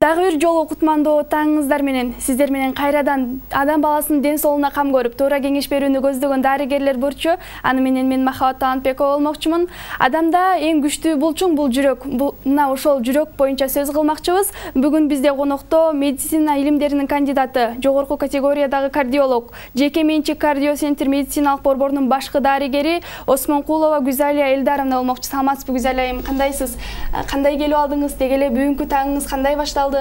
Дагы бир жолу кутмандуу таңыңыздар менен сиздер менен кайрадан адам баласынын ден соолугуна кам көрүп, туура кеңеш берүүнү көздөгөн дарыгерлер бурчу. Аны менен мен Махабат Талантбекова болмокчумун. Адамда эң күчтүү булчуң бул жүрөк. Мына ошол жүрөк боюнча сөз кылмакчыбыз. Бүгүн бизде конокто медицина илимдеринин кандидаты, жогорку категориядагы кардиолог, жеке менчик кардиоцентр медициналык борборунун башкы дарыгери Осмонкулова Гүзалия Элдаровна болмокчу. Саламатсызбы Гүзалия айым, кандайсыз? Кандай келип алдыңыз? Деги эле бүгүнкү таңыңыз кандай башталды?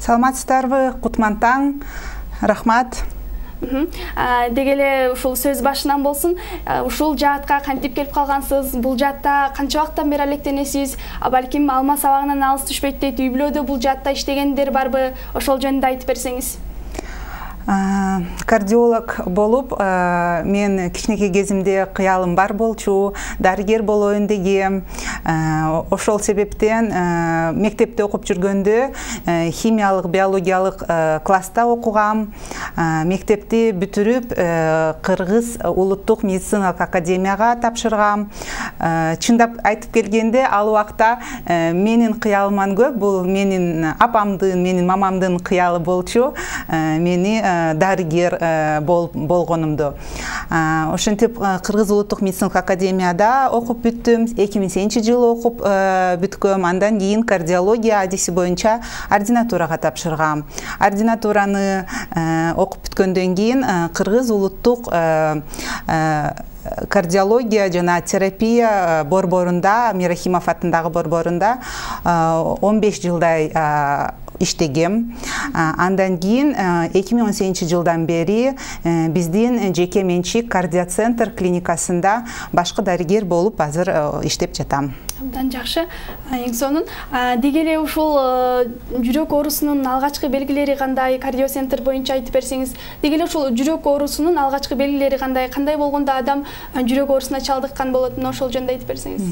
Саламатсыздарбы, кутман таң, рахмат. Деги эле ушул сөз башынан болсун. Ушул жаатка кантип келип калгансыз? Бул жаатта канча убакыттан бери алектенесиз? Балким алма сабагынан алыс түшпөйт дейт. Үй бүлөдө бул жаатта иштегендер барбы? Ошол жөнүндө айтып берсеңиз. Кардиолог болуп, мен кичинекей кезимде кыялым бар болчу, дарыгер болоюн дегем. Ошол себептен мектепте окуп жүргөндө химиялык, биологиялык класста окугам. Мектепти бүтүрүп, Кыргыз улуттук медициналык академияга тапшыргам. Чындап айтып келгенде, ал убакта менин кыялыман көп, бул менин апамдын, менин мамамдын кыялы болчу. Мени дарыгер болгонумду. Ошентип Кыргыз улуттук медициналык академияда окуп бүттүм. 2008 жылы окуп бүткөм. Андан кийин кардиология адиси боюнча ординатурага тапшыргам. Ординатураны окуп бүткөндөн кийин Кыргыз улуттук кардиология жана терапия борборунда, Мирахимов атындагы борборунда 15 жылдай иштегем. Андан кийин 2018 жылдан бери биздин жеке менчик кардиоцентр клиникасында башкы дарыгер болуп азыр иштеп жатам. Абдан жакшы. Эң сонун деги эле ушул жүрөк оорусунун алгачкы белгилери кандай? Кардиоцентр боюнча айтып берсеңиз. Деги эле ушул жүрөк оорусунун алгачкы белгилери кандай? Кандай болгондо адам жүрөк оорусуна чалдыккан болот? Ошол жөнүндө айтып берсеңиз.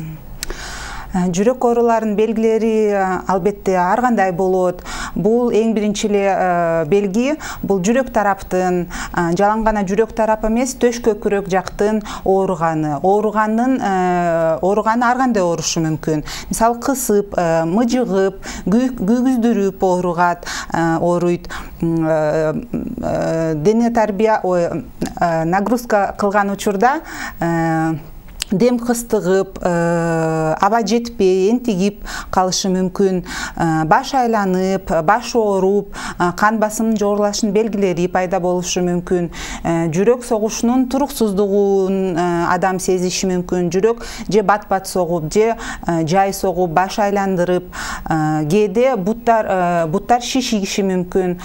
Жүрөк ооруларынын белгилери албетте ар кандай болот. Бул эң биринчи эле белги, бул жүрөк тараптын, жалаң гана жүрөк тарапы эмес, төш көкүрөк жактын ооруганы. Ооруганы ар кандай оорушу мүмкүн. Мисалы кысып, мыжыгып, күйгүздүрүп ооруйт. Дене тарбия, нагрузка кылган учурда дем кыстыгып, аба жетпей, энтигип калышы мүмкүн. Баш айланып, баш ооруп, кан басымынын жогорулашынын белгилери пайда болушу мүмкүн. Жүрөк согушунун туруксуздугун адам сезиши мүмкүн. Жүрөк же бат-бат согуп, же жай согуп, баш айландырып, кээде буттар шишигиши мүмкүн.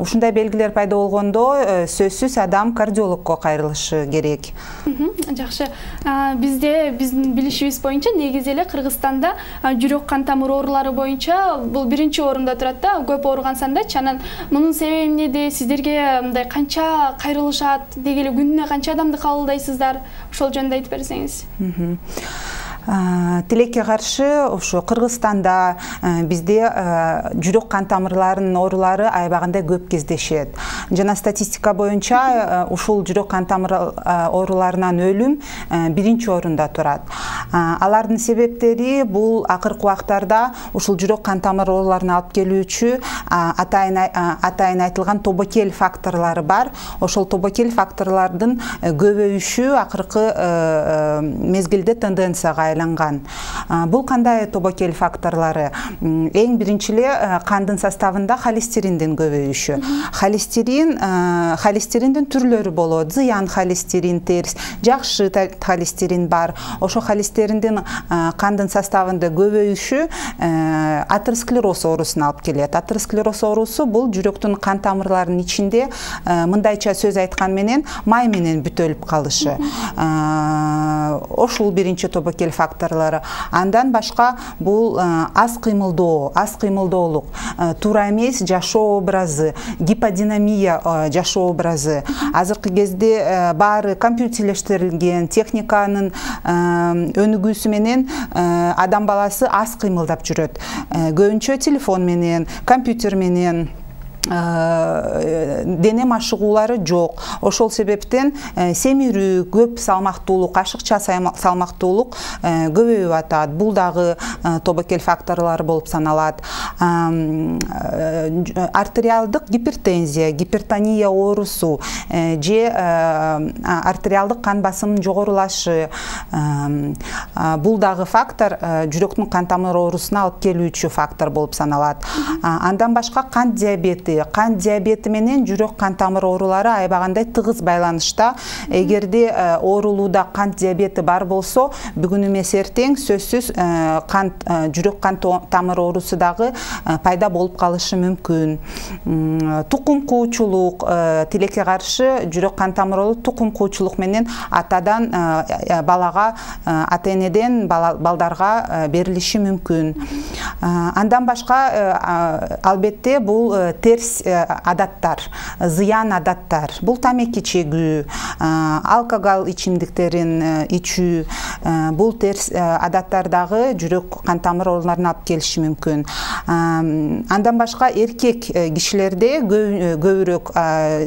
Ушундай белгилер пайда болгондо сөзсүз адам кардиологко кайрылышы керек. Жакшы. Биздин билишибиз боюнча негизи эле Кыргызстанда жүрөк кан тамыр оорулары боюнча бул биринчи орунда турат да, көп ооруган сандачы. Анан мунун себеби эмнеде? Сиздерге мындай канча кайрылышат? Деги эле күнүнө канча адамды кабылдайсыздар? Ошол жөнүндө айтып берсеңиз. Тилекке каршы ошо Кыргызстанда бизде жүрөк кан тамырларынын оорулары аябагандай көп кездешет. Жана статистика боюнча ушул жүрөк кан тамыр ооруларынан өлүм биринчи орунда турат. Алардын себептери бул акыркы убактарда ушул жүрөк кан тамыр ооруларына алып келүүчү атайын айтылган тобокел факторлору бар. Ошол тобокел факторлордун көбөйүшү акыркы мезгилде тенденцияга айланган. Бул кандай тобокел факторлору? Эң биринчи эле кандын составында холестериндин көбөйүшү. Холестериндин түрлөрү болот. Зыян холестерин, терс, жакшы холестерин бар. Ошо холестериндин кандын составында көбөйүшү атеросклероз оорусуна алып келет. Атеросклероз оорусу бул жүрөктүн кан тамырларынын ичинде мындайча сөз айткан менен май менен бүтөлүп калышы. Ошол биринчи тобокел факторлору. Андан башка бул аз кыймылдоолук, туура эмес жашоо образы, гиподинамия жашоо образы. Азыркы кезде баары компьютерлештирилген техниканын өнүгүүсү менен адам баласы аз кыймылдап жүрөт. Көбүнчө телефон менен, компьютер менен дене машыгуулары жок. Ошол себептен семирүү, көп салмактуулук, ашыкча салмактуулук көбөйүп атат. Бул дагы тобокел факторлору болуп саналат. Артериалдык гипертензия, гипертония оорусу же артериалдык кан басымынын жогорулашы, бул дагы фактор жүрөктүн кан тамыр оорусуна алып келүүчү фактор болуп саналат. Андан башка кант диабети. Кант диабети менен жүрөк кан тамыр оорулары айбагандай тыгыз байланышта. Эгерде оорулууда кант диабети бар болсо, бүгүн эмес эртең сөзсүз жүрөк кан тамыр оорусу дагы пайда болуп калышы мүмкүн. Тукум куучулук, тилекке каршы жүрөк кан тамыр оорусу тукум куучулук менен атадан балага, ата-энеден балдарга берилиши мүмкүн. Андан башка албетте бул терс адаттар, зыян адаттар. Бул тамеки чегүү, алкогол ичимдиктерин ичүү, бул терс адаттар дагы жүрөк кан тамыр ооруларына алып келиши мүмкүн. Андан башка эркек кишилерде көбүрөөк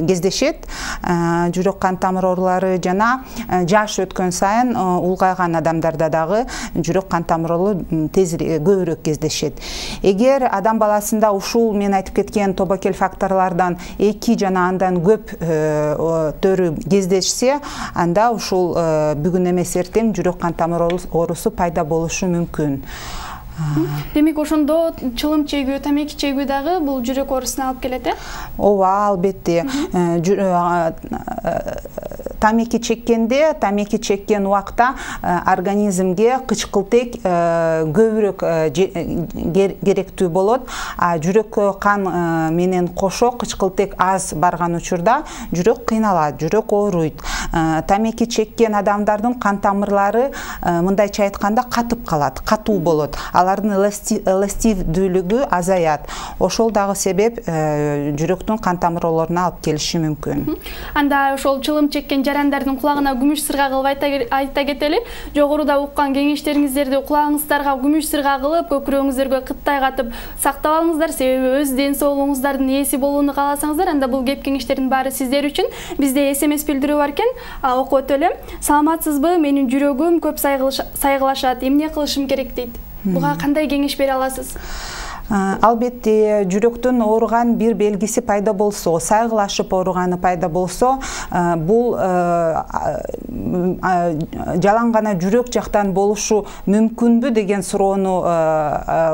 кездешет жүрөк кан тамыр оорулары, жана жаш өткөн сайын улгайган адамдарда дагы жүрөк кан тамыр оорулары көбүрөөк кездешет. Эгер адам баласында ушул мен айтып кеткен тобокел факторлордон 2 жана андан көп төрү кездешсе, анда ушул бүгүн эмес эртең жүрөк кан тамыр оорусу пайда болушу мүмкүн. Демек ошондо чылым чегүү, тамеки чегүү дагы бул жүрөк оорусуна алып келет, Ооба, албетте. Тамеки чеккен убакта организмге кычкылтек көбүрөөк керектүү болот. Жүрөккө кан менен кошо кычкылтек аз барган учурда жүрөк кыйналат, жүрөк ооруйт. Тамеки чеккен адамдардын кан тамырлары мындайча айтканда катып калат, катуу болот. Алардын эластивдүүлүгү азаят. Ошол дагы себеп жүрөктүн кан тамыр ооруларына алып келиши мүмкүн. Анда ошол чылым чеккен жарандардын кулагына күмүш сырга кылып айта кетели. Жогоруда уккан кеңештериңиздерди кулагыңыздарга күмүш сырга кылып, көкүрөгүңүздөргө кыттай катып сактап алыңыздар. Себеби өз ден соолугуңуздардын ээси болууну кааласаңыздар, анда бул кеп кеңештердин баары сиздер үчүн. Бизде SMS билдирүү бар экен, окуп өтөлүм. Саламатсызбы? Менин жүрөгүм көп сайгылашат. Эмне кылышым керек дейт. Буга кандай кеңеш бере аласыз? Албетте, жүрөктүн ооруган бир белгиси пайда болсо, сайгылашып ооруганы пайда болсо, бул жалаң гана жүрөк жактан болушу мүмкүнбү деген суроону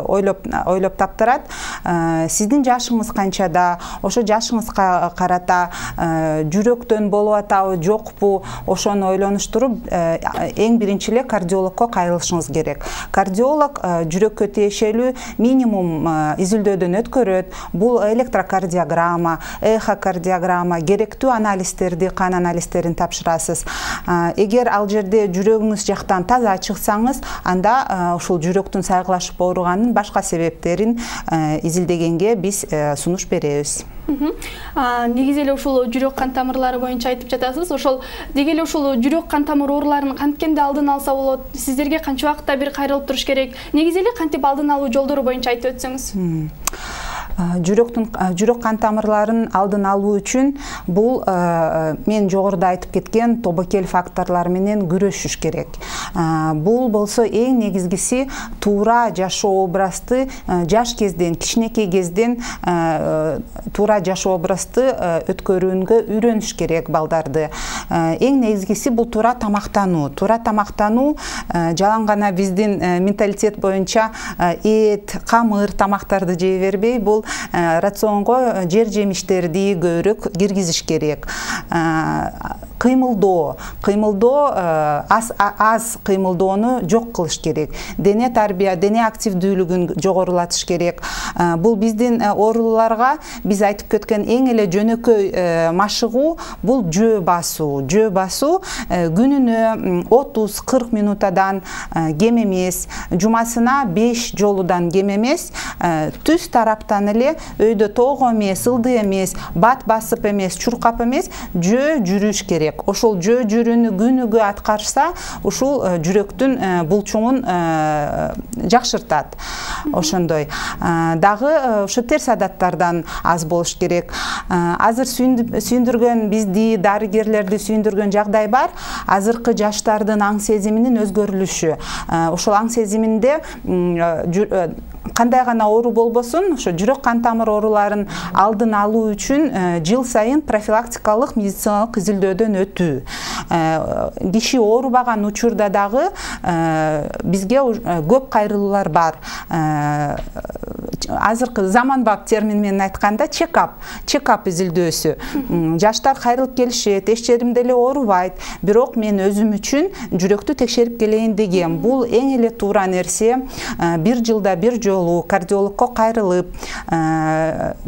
ойлоп таптырат. Сиздин жашыңыз канчада? Ошо жашыңызга карата жүрөктөн болуп атабы, жокпу? Ошону ойлонуштуруп, эң биринчи эле кардиологко кайрылышыңыз керек. Кардиолог жүрөккө тиешелүү минимум изилдөөдөн өткөрөт. Бул электрокардиограмма, эхокардиограмма, керектүү анализдерди, кан анализдерин тапшырасыз. Эгер ал жерде жүрөгүңүз жактан таза чыксаңыз, анда ушул жүрөктүн сайгылашып ооруганын башка себептерин изилдегенге биз сунуш беребиз. Негизи эле ушул жүрөк кан тамырлары боюнча айтып жатасыз. Ошол деги эле ушул жүрөк кан тамыр ооруларын канткенде алдын алса болот? Сиздерге канча убакытта бир кайрылып туруш керек? Негизи эле кантип алдын алуу жолдору боюнча айтып өтсөңүз. Жүрөк кан тамырларын алдын алуу үчүн бул мен жогоруда айтып кеткен тобокел факторлор менен күрөшүш керек. Бул болсо эң негизгиси туура жашоо образды жаш кезден, кичинекей кезден туура жашоо образды өткөрүүгө үйрөнүш керек балдарды. Эң негизгиси бул туура тамактануу. Туура тамактануу жалаң гана биздин менталитет боюнча эт, камыр тамактарды жей бербей, бул рационго жер жемиштерди көбүрөөк киргизиш керек. Кыймылдоо аз кыймылдоону жок кылыш керек. Дене тарбия, дене активдүүлүгүн жогорулатыш керек. Бул биздин ооруларга биз айтып кеткен эң эле жөнөкөй машыгуу бул жөө басуу. Жөө басуу күнүнө 30-40 минутадан кем эмес, жумасына 5 жолудан кем эмес, түз тараптан эле өйдө тоого эмес, ылдый эмес, бат басып эмес, чуркап эмес, жөө жүрүш керек. керек. Ошол жөө жүрүүнү күнүгө аткарса, ушул жүрөктүн булчуңун жакшыртат. Ошондой. Дагы ошо терс адаттардан аз болуш керек. Азыр сүйүндүргөн бизди, дарыгерлерди сүйүндүргөн жагдай бар. Азыркы жаштардын аң сезиминин өзгөрүлүшү. Ошол аң сезиминде кандай гана оору болбосун, ошо жүрөк кан тамыр ооруларын алдын алуу үчүн жыл сайын профилактикалык медициналык изилдөөдөн өтүү. Киши оорубаган учурда дагы бизге көп кайрылуулар бар. Азыркы заманбап термин менен айтканда чекап изилдөөсү. Жаштар кайрылып келишет, эч жерим деле оорубайт, бирок мен өзүм үчүн жүрөктү текшерип келейин дегем. Бул эң эле туура нерсе. Бир жылда бир жолу кардиологко кайрылып,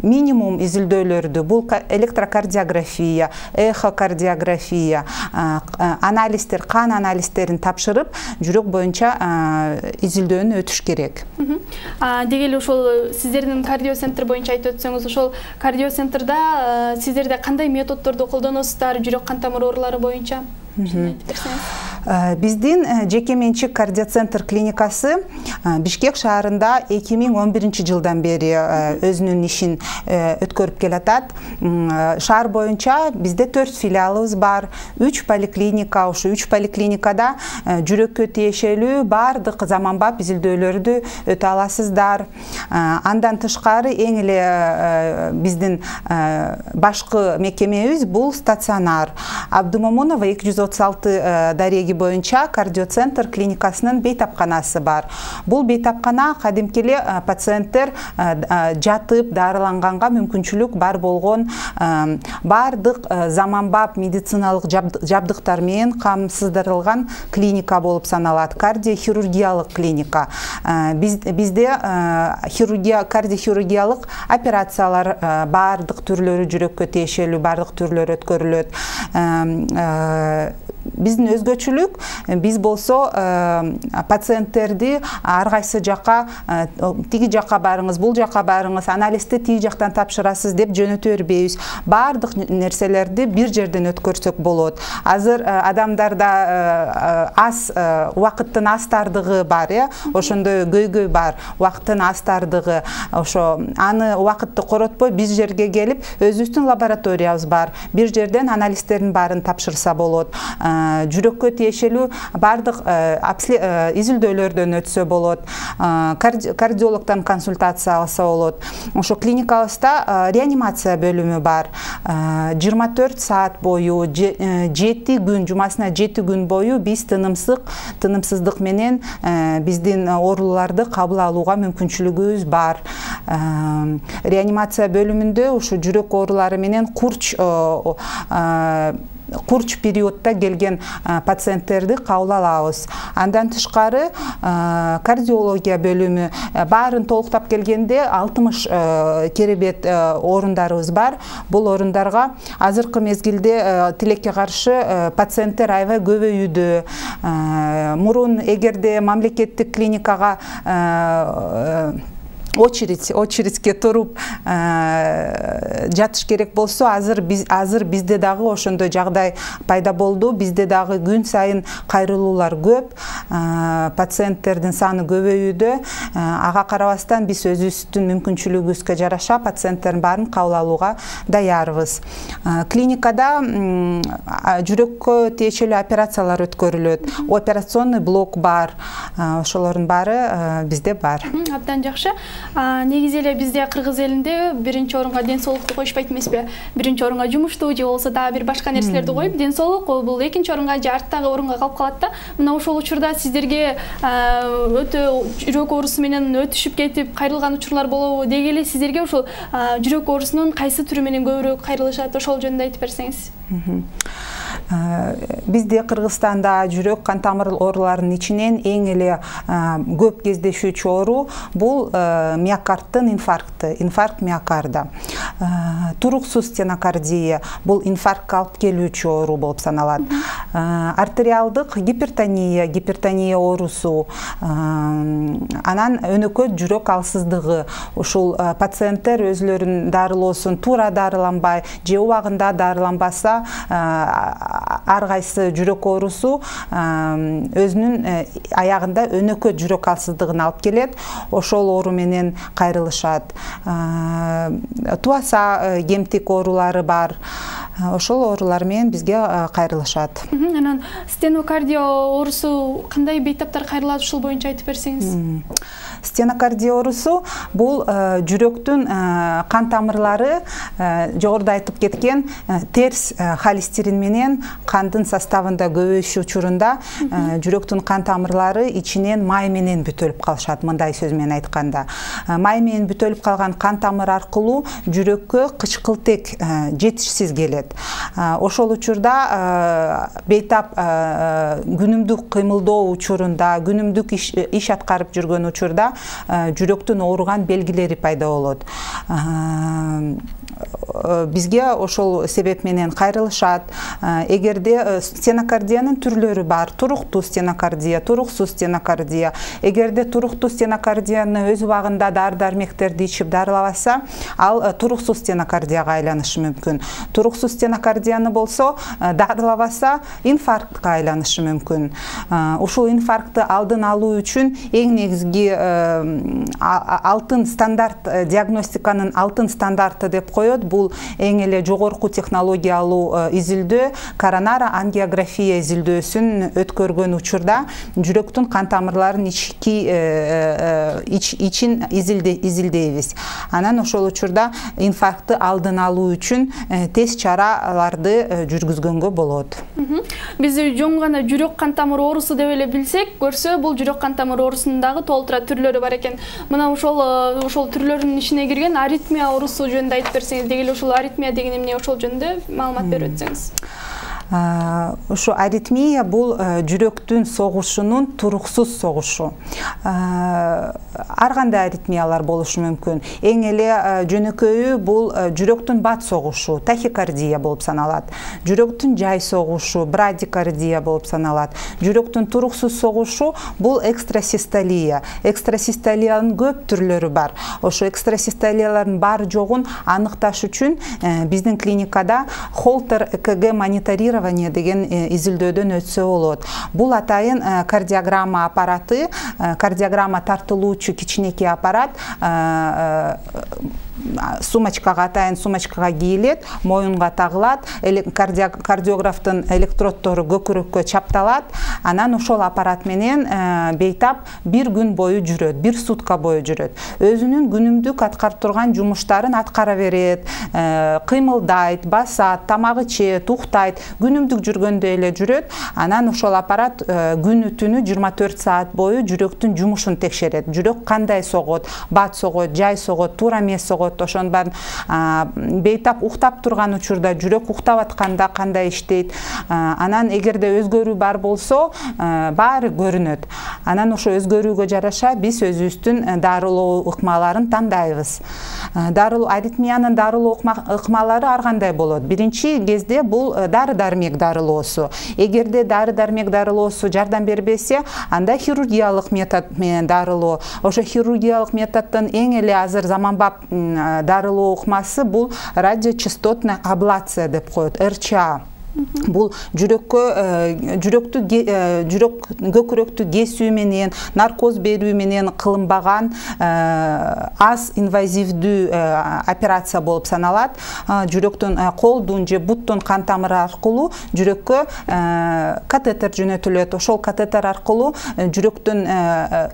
минимум изилдөөлөрдү, бул электрокардиография, эхокардиография, анализдер, кан анализдерин тапшырып, жүрөк боюнча изилдөөнү өтүш керек. Деги эле ошол сиздердин кардиоцентр боюнча айтып өтсөңүз, ошол кардиоцентрда сиздерде кандай методдорду колдоносуздар жүрөк кан тамыр оорулары боюнча? Биздин жеке менчик кардиоцентр клиникасы Бишкек шаарында 2011 жылдан бери өзүнүн ишин өткөрүп келатат. Шаар боюнча бизде 4 филиалыбыз бар, 3 поликлиника. Ошо 3 поликлиникада жүрөккө тиешелүү баардык заманбап изилдөөлөрдү өтө аласыздар. Андан тышкары эң эле биздин башкы мекемебиз бул стационар. Абдумомунова 236 дареги боюнча кардиоцентр клиникасынын бейтапканасы бар. Бул бейтапкана кадимкеле пациенттер жатып дарыланганга мүмкүнчүлүк бар болгон баардык заманбап медициналык жабдыктар менен камсыздырылган клиника болуп саналат. Кардиохирургиялык клиника. Бизде кардиохирургиялык операциялар баардык түрлөрү, жүрөккө тиешелүү баардык түрлөрү өткөрүлөт. Биздин өзгөчөлүк, биз болсо пациенттерди ар кайсы жака, тиги жака барыңыз, бул жака барыңыз, анализди тиги жактан тапшырасыз деп жөнөтө бербейбиз. Баардык нерселерди бир жерден өткөрсөк болот. Азыр адамдарда аз убакыттын астардыгы бар, ошондой көйгөй бар, убакыттын астардыгы. Ошо аны убакытты коротпой биз жерге келип, өзүбүздүн лабораториябыз бар. Бир жерден анализдердин баарын тапшырса болот. Жүрөккө тиешелүү баардык изилдөөлөрдөн өтсө болот. Кардиологдон консультация алса болот. Ошо клиникабызда реанимация бөлүмү бар. 24 саат бою, 7 күн, жумасына 7 күн бою биз тынымсыздык менен биздин ооруларды кабыл алууга мүмкүнчүлүгүбүз бар. Реанимация бөлүмүндө ушу жүрөк оорулары менен курч периодда келген пациенттерди кабыл алабыз. Андан тышкары кардиология бөлүмү баарын толуктап келгенде 60 керебет орундарыбыз бар. Бул орундарга азыркы мезгилде тилекке каршы пациенттер аябай көбөйүүдө. Мурун эгерде мамлекеттик клиникага очередьке туруп жатыш керек болсо, азыр бизде дагы ошондой жагдай пайда болду. Бизде дагы күн сайын кайрылуулар көп, пациенттердин саны көбөйүүдө. Ага карабастан биз өзүбүздүн мүмкүнчүлүгүбүзгө жараша пациенттердин баарын кабыл алууга даярбыз. Клиникада жүрөккө тиешелүү операциялар өткөрүлөт. Операционный блок бар. Ошолордун баары бизде бар. Абдан жакшы. Негизи эле бизде кыргыз элинде биринчи орунга ден соолукту коюшпайт эмеспи? Биринчи орунга жумушту же болбосо дагы бир башка нерселерди коюп, ден соолук бул экинчи орунга же арттагы орунга калып калат да. Мына ошол учурда сиздерге өтө жүрөк оорусу менен өтүшүп кетип кайрылган учурлар болобу? Деги эле сиздерге ошол жүрөк оорусунун кайсы түрү менен көбүрөөк кайрылышат? Ошол жөнүндө айтып берсеңиз. Бизде Кыргызстанда жүрөк кан тамыр ооруларынын ичинен эң эле көп кездешүүчү оору бул миокардтын инфаркты, инфаркт миокарда. Туруксуз стенокардия бул инфарктка алып келүүчү оору болуп саналат. Артериалдык гипертония оорусу, анан өнөкөт жүрөк алсыздыгы. Ушул пациенттер өзлөрүнүн дарылоосун туура дарыланбай же убагында дарыланбаса, ар кайсы жүрөк оорусу өзүнүн аягында өнөкөт жүрөк алсыздыгын алып келет. Ошол оору менен кайрылышат. Туаса кемтик оорулары бар. Ошол оорулар менен бизге кайрылышат. Анан стенокардия оорусу кандай бейтаптар кайрылат, ушул боюнча айтып берсеңиз? Стенокардия оорусу бул жүрөктүн кан тамырлары жогоруда айтып кеткен терс холестерин менен кандын составында көбөйүшү учурунда жүрөктүн кан тамырлары ичинен май менен бүтөлүп калышат. Мындай сөз менен айтканда, май менен бүтөлүп калган кан тамыр аркылуу жүрөккө кычкылтек жетишсиз келет. Ошол учурда бейтап күнүмдүк кыймылдоо учурунда, күнүмдүк иш аткарып жүргөн учурда жүрөктүн ооруган белгилери пайда болот. Бизге ошол себеп менен кайрылышат. Эгерде стенокардиянын түрлөрү бар. Туруктуу стенокардия, туруксуз стенокардия. Эгерде туруктуу стенокардияны өз убагында дары-дармектерди ичип дарылабаса, ал туруксуз стенокардияга айланышы мүмкүн. Туруксуз стенокардияны болсо дарылабаса, инфарктка айланышы мүмкүн. Ушул инфарктты алдын алуу үчүн эң негизги алтын стандарт, диагностиканын алтын стандарты деп коет. Бул эң эле жогорку технологиялуу изилдөө, коронара ангиография изилдөөсүн өткөргөн учурда жүрөктүн кан тамырларын ичин изилдейбиз. Анан ошол учурда инфарктты алдын алуу үчүн тез чараларды жүргүзгөнгө болот. Биз жөн гана жүрөк кан тамыр оорусу деп эле билсек, көрсө бул жүрөк кан тамыр оорусунун дагы толтура түрлөрү бар экен. Мына ошол түрлөрүнүн ичине кирген аритмия оорусу жөнүндө айтып берсеңиз, деги эле ушул аритмия деген эмне, ошол жөнүндө маалымат берип өтсөңүз. Ушу аритмия бул жүрөктүн согушунун туруксуз согушу. Ар кандай аритмиялар болушу мүмкүн. Эң эле жөнөкөйү бул жүрөктүн бат согушу, тахикардия болуп саналат. Жүрөктүн жай согушу, брадикардия болуп саналат. Жүрөктүн туруксуз согушу бул экстрасистолия. Экстрасистолиянын көп түрлөрү бар. Ошо экстрасистолиялардын бар жогун аныкташ үчүн биздин клиникада Холтер ЭКГ мониторирование деген изилдөөдөн өтсө болот. Бул атайын кардиограмма аппараты, кардиограмма тартылуучу кичинекей аппарат, сумочкага, атайын сумочкага кийилет, моюнга тагылат, кардиографтын электроддору көкүрөккө чапталат. Анан ошол аппарат менен бейтап бир күн бою жүрөт, бир сутка бою жүрөт. Өзүнүн күнүмдүк аткарып турган жумуштарын аткара берет, кыймылдайт, басат, тамагы чет, уктайт, күнүмдүк жүргөндө эле жүрөт. Анан ошол аппарат күнү түнү 24 саат бою жүрөктүн жумушун текшерет. Жүрөк кандай согот, бат согот, жай согот, туура эмес согот, ошонун баарын бейтап уктап турган учурда жүрөк уктап атканда кандай иштейт. Анан эгерде өзгөрүү бар болсо, баары көрүнөт. Анан ошо өзгөрүүгө жараша биз өзүбүздүн дарылоо ыкмаларын тандайбыз. Аритмиянын дарылоо ыкмалары ар кандай болот. Биринчи кезде бул дары-дармек дарылоосу. Эгерде дары-дармек дарылоосу жардам бербесе, анда хирургиялык метод менен дарылоо. Ошо хирургиялык методдун эң эле азыр заманбап дарылоо ыкмасы бул радиочастотная аблация деп коет, РЧА. Бул көкүрөктү кесүү менен, наркоз берүү менен кылынбаган аз инвазивдүү операция болуп саналат. Жүрөктүн колдун же буттун кан тамыры аркылуу жүрөккө катетер жөнөтүлөт. Ошол катетер аркылуу жүрөктүн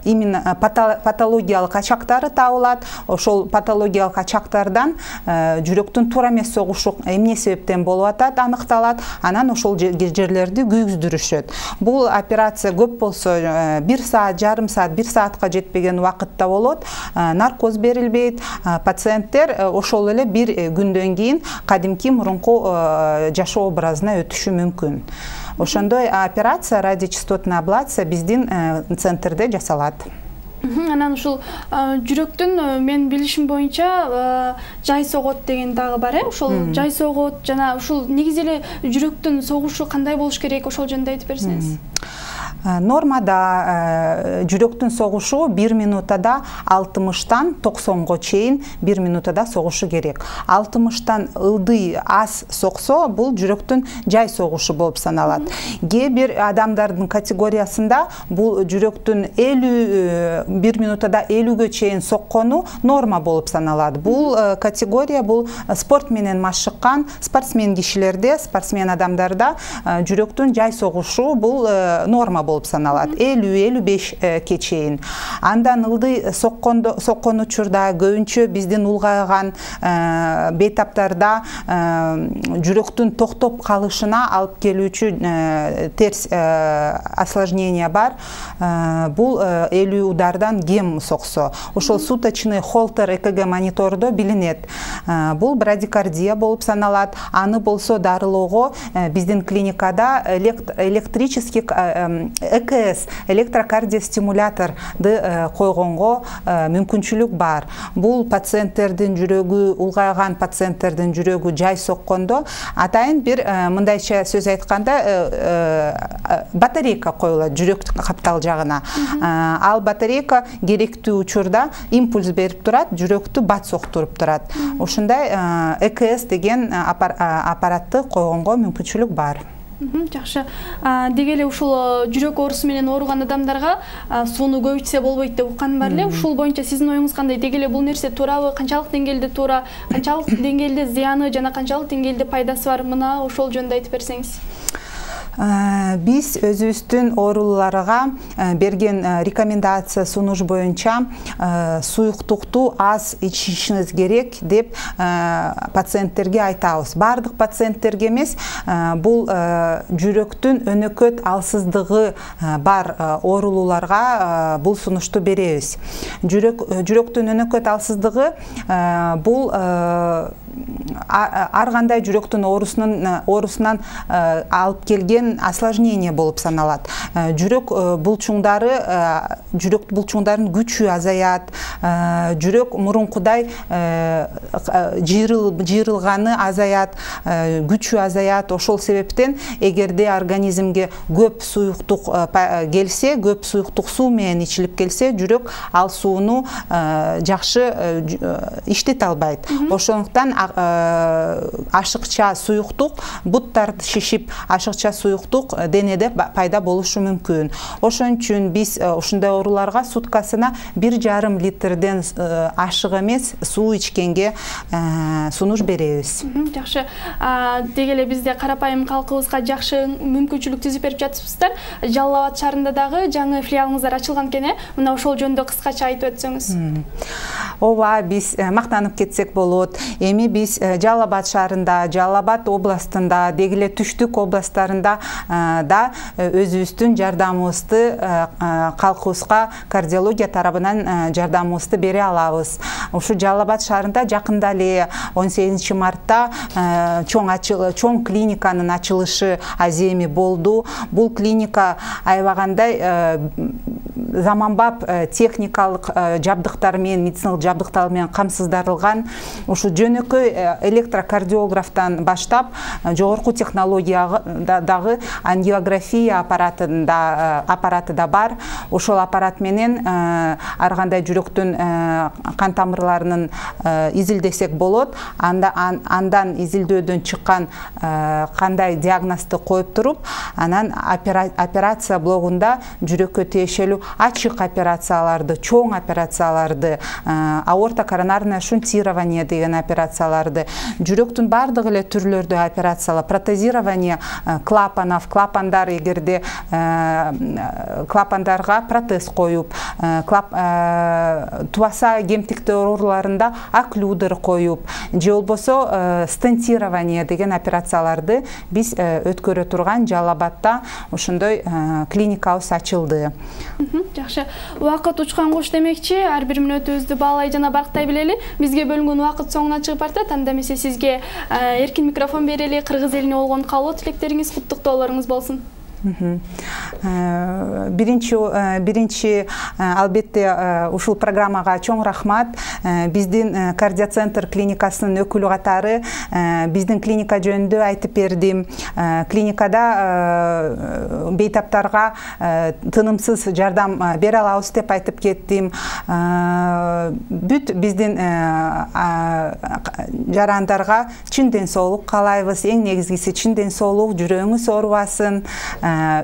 именно патологиялык ачактары табылат. Ошол патологиялык ачактардан жүрөктүн туура эмес согушу эмне себептен болуп атат аныкталат. Анан ошол жерлерди күйгүздүрүшөт. Бул операция көп болсо 1 саат, жарым саат, 1 саатка жетпеген убакытта болот. Наркоз берилбейт. Пациенттер ошол эле бир күндөн кийин кадимки мурунку жашоо образына өтүшү мүмкүн. Ошондой операция, радиочастотная аблация биздин центрде жасалат. Анан ушул жүрөктүн мен билишим боюнча жай согот деген дагы бар, ошол жай согот жана ушул негизи эле жүрөктүн согушу кандай болуш керек, ошол жөнүндө айтып берсеңиз. Нормада жүрөктүн согушу 1 минутада 60-тан 90-го чейин 1 минутада согушу керек. 60-тан ылдый аз соксо, бул жүрөктүн жай согушу болуп саналат. Кээ бир адамдардын категориясында бул жүрөктүн 1 минутада 50-гө чейин соккону норма болуп саналат. Бул категория бул спорт менен машыккан спортсмен кишилерде, спортсмен адамдарда жүрөктүн жай согушу бул норма болуп саналат. 50-55 чейин. Андан ылдый соккон учурда көбүнчө биздин улгайган бейтаптарда жүрөктүн токтоп калышына алып келүүчү терс осложнение бар. Бул 50 удардан кем соксо. Ошол суточный холтер ЭКГ монитордо билинет. Бул брадикардия болуп саналат. Аны болсо дарылоого биздин клиникада электрический ЭКС, электрокардиостимуляторду койгонго мүмкүнчүлүк бар. Бул пациенттердин жүрөгү, улгайган пациенттердин жүрөгү жай соккондо атайын бир мындайча сөз айтканда батарейка коюлат жүрөк каптал жагына. Ал батарейка керектүү учурда импульс берип турат, жүрөктү бат соктуруп турат. Ошондой ЭКС деген аппаратты койгонго мүмкүнчүлүк бар. Жакшы. Деги эле ушул жүрөк оорусу менен ооруган адамдарга сууну көп ичсе болбойт деп укканым бар эле. Ушул боюнча сиздин оюңуз кандай? Деги эле бул нерсе туурабы? Канчалык деңгээлде туура, канчалык деңгээлде зыяны жана канчалык деңгээлде пайдасы бар? Мына ошол жөнүндө айтып берсеңиз. Биз өзүбүздүн ооруларга берген рекомендация сунуш боюнча суюктукту аз ичишиңиз керек деп пациенттерге айтабыз. Бардык пациенттерге эмес, бул жүрөктүн өнөкөт алсыздыгы бар оорулууларга бул сунушту беребиз. Жүрөктүн өнөкөт алсыздыгы бул ар кандай жүрөктүн оорусунан алып келген осложнение болуп саналат. Жүрөк булчуңдарын күчү азаят, жүрөк мурункудай жыйрылганы азаят, күчү азаят. Ошол себептен эгерде организмге көп суюктук келсе, көп суюктук суу менен ичилип келсе, жүрөк ал сууну жакшы иштете албайт. Ошондуктан ашыкча суюктук, буттарды шишип, ашыкча суюктук денеде пайда болушу мүмкүн. Ошон үчүн биз ушундай ооруларга суткасына 1,5 литрден ашык эмес суу ичкенге сунуш беребиз. Жакшы. Деги эле бизде карапайым калкыбызга жакшы мүмкүнчүлүк түзүп берип жатыпсыздар. Жалал Абад шаарында дагы жаңы филиалыңыздар ачылган экен. Мына ошол жөнүндө кыскача айтып өтсөңүз. Ооба, биз мактанып кетсек болот. Эми биз Жалал Абад шаарында, Жалал Абад областында, деги эле түштүк областтарында да өзүбүздүн жардамыбызды калкыбызга кардиология тарабынан жардамыбызды бере алабыз. Ушу Жалал Абад шаарында жакында эле 18 мартта чоң клиниканын ачылышы аземи болду. Бул клиника аябагандай заманбап техникалык жабдыктар менен, медициналык жабдыктар менен камсыздырылган. Ушу жөнөкөй электрокардиографтан баштап жогорку технологиядагы ангиография аппараты да бар. Ошол аппарат менен ар кандай жүрөктүн кан тамырларынын изилдесек болот. Андан изилдөөдөн чыккан кандай диагнозду коюп туруп, анан операция блогунда жүрөккө тиешелүү ачык операцияларды, чоң операцияларды, аорто-коронарное шунтирование деген операцияларды, жүрөктүн бардык эле түрлөрдө операциялар, протезирование клапанов, клапандар эгерде клапандарга протез коюп, тубаса кемтиктүү ооруларында окклюдер коюп, же болбосо стентирование деген операцияларды биз өткөрө турган Жалал Абадта ошондой клиникабыз ачылды. Жакшы. Убакыт учкан куш демекчи, ар бир мүнөтүбүздү баалай жана барктай билели. Бизге бөлүнгөн убакыт соңуна чыгып бартат. Анда эмесе сизге эркин микрофон берели, кыргыз элине болгон каалоо тилектериңиз, куттуктоолоруңуз болсун. Биринчи албетте ушул программага чоң рахмат. Биздин кардиоцентр клиникасынын өкүлү катары биздин клиника жөнүндө айтып бердим. Клиникада бейтаптарга тынымсыз жардам бере алабыз деп айтып кеттим. Бүт биздин жарандарга чын ден соолук каалайбыз. Эң негизгиси чын ден соолук, жүрөгүңүз оорубасын,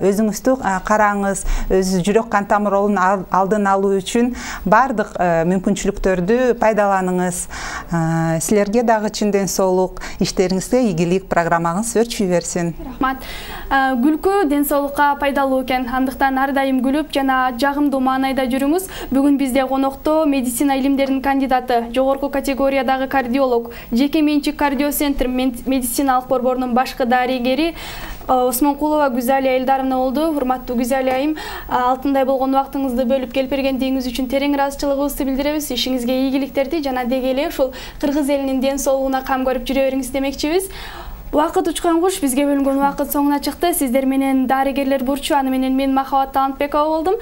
өзүңүздү караңыз, өз жүрөк кан тамыроонун алдын алуу үчүн бардык мүмкүнчүлүктөрдү пайдаланыңыз. Силерге дагы чын ден соолук, иштериңизге ийгилик, программаңыз өрчүй берсин. Рахмат. Күлкү ден соолукка пайдалуу экен. Андыктан ар дайым күлүп жана жагымдуу маанайда жүрүңүз. Бүгүн бизде конокто медицина илимдеринин кандидаты, жогорку категориядагы кардиолог, жеке менчик кардиоцентр медициналык борборунун башкы дарыгери Осмонкулова Гүзалия Элдаровна болду. Урматтуу Гүзалия айым, алтындай болгон убактыңызды бөлүп келип бергендигиңиз үчүн терең ыраазычылыгыбызды билдиребиз. Ишиңизге ийгиликтерди жана деги эле ушул кыргыз элинин ден соолугуна кам көрүп жүрө бериңиз демекчибиз. Убакыт учкан куш, бизге бөлүнгөн убакыт соңуна чыкты. Сиздер менен дарыгерлер бурчу, аны менен мен Махабат Талантбекова болдум.